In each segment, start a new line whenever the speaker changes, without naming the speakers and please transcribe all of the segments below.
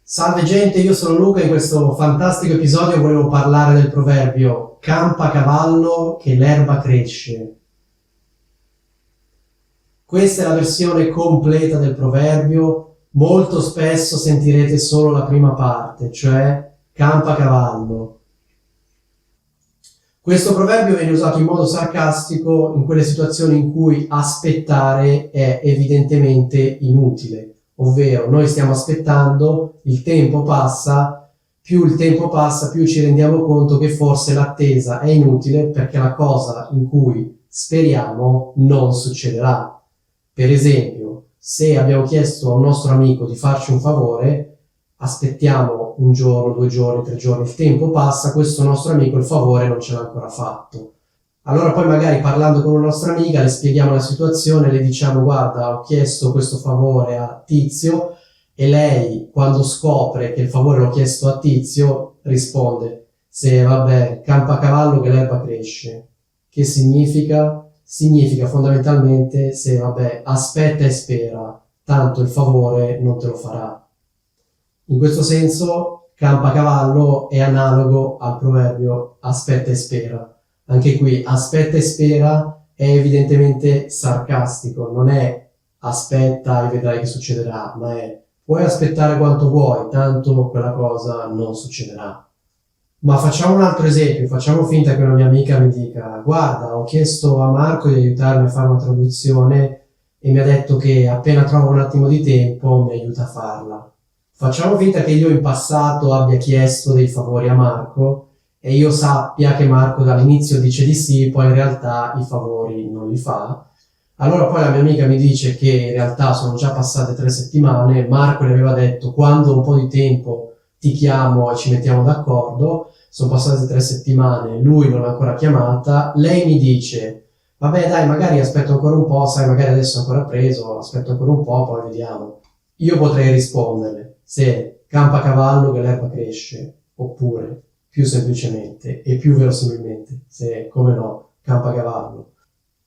Salve gente, io sono Luca e in questo fantastico episodio volevo parlare del proverbio campa cavallo che l'erba cresce. Questa è la versione completa del proverbio, molto spesso sentirete solo la prima parte, cioè campa cavallo. Questo proverbio viene usato in modo sarcastico in quelle situazioni in cui aspettare è evidentemente inutile. Ovvero, noi stiamo aspettando, il tempo passa, più il tempo passa, più ci rendiamo conto che forse l'attesa è inutile perché la cosa in cui speriamo non succederà. Per esempio, se abbiamo chiesto a un nostro amico di farci un favore, aspettiamo un giorno, 2 giorni, 3 giorni, il tempo passa, questo nostro amico il favore non ce l'ha ancora fatto. Allora poi magari parlando con una nostra amica le spieghiamo la situazione, le diciamo guarda ho chiesto questo favore a Tizio e lei quando scopre che il favore l'ho chiesto a Tizio risponde se vabbè campa cavallo che l'erba cresce. Che significa? Significa fondamentalmente se vabbè aspetta e spera, tanto il favore non te lo farà. In questo senso campa cavallo è analogo al proverbio aspetta e spera. Anche qui aspetta e spera è evidentemente sarcastico, non è aspetta e vedrai che succederà, ma è puoi aspettare quanto vuoi, tanto quella cosa non succederà. Ma facciamo un altro esempio, facciamo finta che una mia amica mi dica guarda, ho chiesto a Marco di aiutarmi a fare una traduzione e mi ha detto che appena trovo un attimo di tempo mi aiuta a farla. Facciamo finta che io in passato abbia chiesto dei favori a Marco e io sappia che Marco dall'inizio dice di sì, poi in realtà i favori non li fa. Allora poi la mia amica mi dice che in realtà sono già passate 3 settimane, Marco le aveva detto quando un po' di tempo ti chiamo e ci mettiamo d'accordo, sono passate 3 settimane, lui non l'ha ancora chiamata, lei mi dice vabbè dai magari aspetto ancora un po', sai magari adesso è ancora preso, aspetto ancora un po', poi vediamo. Io potrei risponderle se campa cavallo che l'erba cresce, oppure più semplicemente e più verosimilmente, se come no, campa cavallo.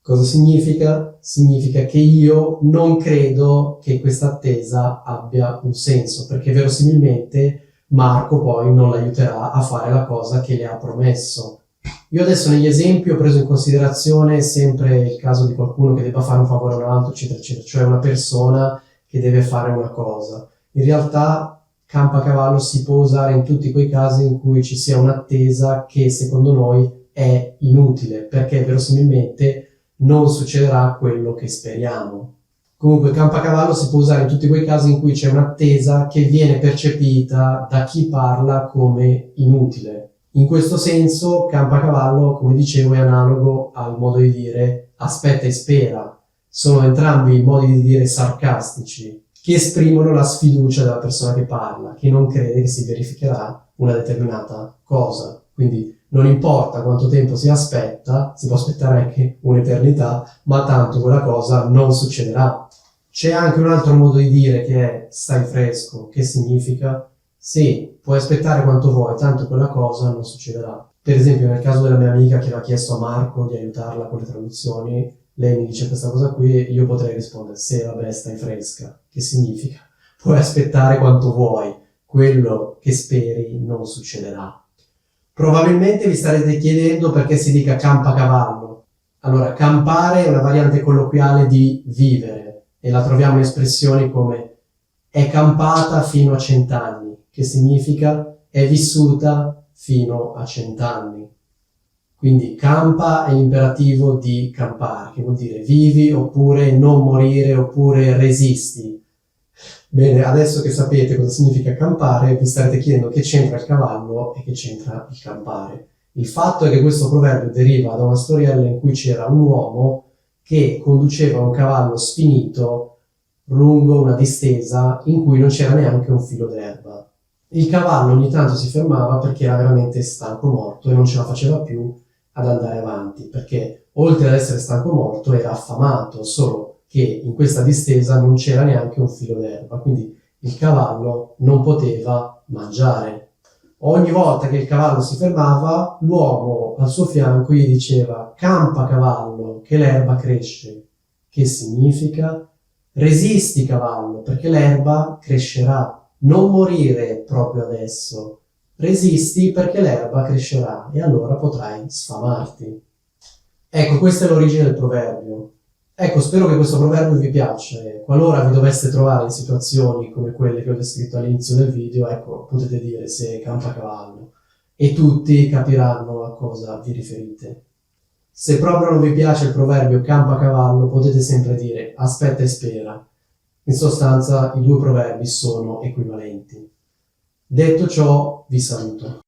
Cosa significa? Significa che io non credo che questa attesa abbia un senso, perché verosimilmente Marco poi non l'aiuterà a fare la cosa che le ha promesso. Io adesso negli esempi ho preso in considerazione sempre il caso di qualcuno che debba fare un favore a un altro, eccetera, eccetera, cioè una persona che deve fare una cosa. In realtà campacavallo si può usare in tutti quei casi in cui ci sia un'attesa che secondo noi è inutile, perché verosimilmente non succederà quello che speriamo. Comunque campacavallo si può usare in tutti quei casi in cui c'è un'attesa che viene percepita da chi parla come inutile. In questo senso campacavallo, come dicevo, è analogo al modo di dire aspetta e spera. Sono entrambi modi di dire sarcastici che esprimono la sfiducia della persona che parla, che non crede che si verificherà una determinata cosa. Quindi non importa quanto tempo si aspetta, si può aspettare anche un'eternità, ma tanto quella cosa non succederà. C'è anche un altro modo di dire che è stai fresco, che significa sì, puoi aspettare quanto vuoi, tanto quella cosa non succederà. Per esempio nel caso della mia amica che aveva chiesto a Marco di aiutarla con le traduzioni, lei mi dice questa cosa qui e io potrei rispondere sì, vabbè, stai fresca, che significa puoi aspettare quanto vuoi, quello che speri non succederà. Probabilmente vi starete chiedendo perché si dica campacavallo. Allora, campare è una variante colloquiale di vivere e la troviamo in espressioni come è campata fino a 100 anni, che significa è vissuta fino a 100 anni. Quindi campa è l'imperativo di campare, che vuol dire vivi oppure non morire oppure resisti. Bene, adesso che sapete cosa significa campare, vi starete chiedendo che c'entra il cavallo e che c'entra il campare. Il fatto è che questo proverbio deriva da una storiella in cui c'era un uomo che conduceva un cavallo sfinito lungo una distesa in cui non c'era neanche un filo d'erba. Il cavallo ogni tanto si fermava perché era veramente stanco morto e non ce la faceva più ad andare avanti, perché oltre ad essere stanco morto era affamato, solo che in questa distesa non c'era neanche un filo d'erba, quindi il cavallo non poteva mangiare. Ogni volta che il cavallo si fermava, l'uomo al suo fianco gli diceva campa cavallo, che l'erba cresce, che significa resisti cavallo, perché l'erba crescerà. non morire proprio adesso, resisti perché l'erba crescerà e allora potrai sfamarti. Ecco, questa è l'origine del proverbio. Ecco, spero che questo proverbio vi piaccia e qualora vi doveste trovare in situazioni come quelle che ho descritto all'inizio del video, ecco, potete dire se è campacavallo e tutti capiranno a cosa vi riferite. Se proprio non vi piace il proverbio campacavallo, potete sempre dire aspetta e spera. In sostanza, i due proverbi sono equivalenti. Detto ciò, vi saluto.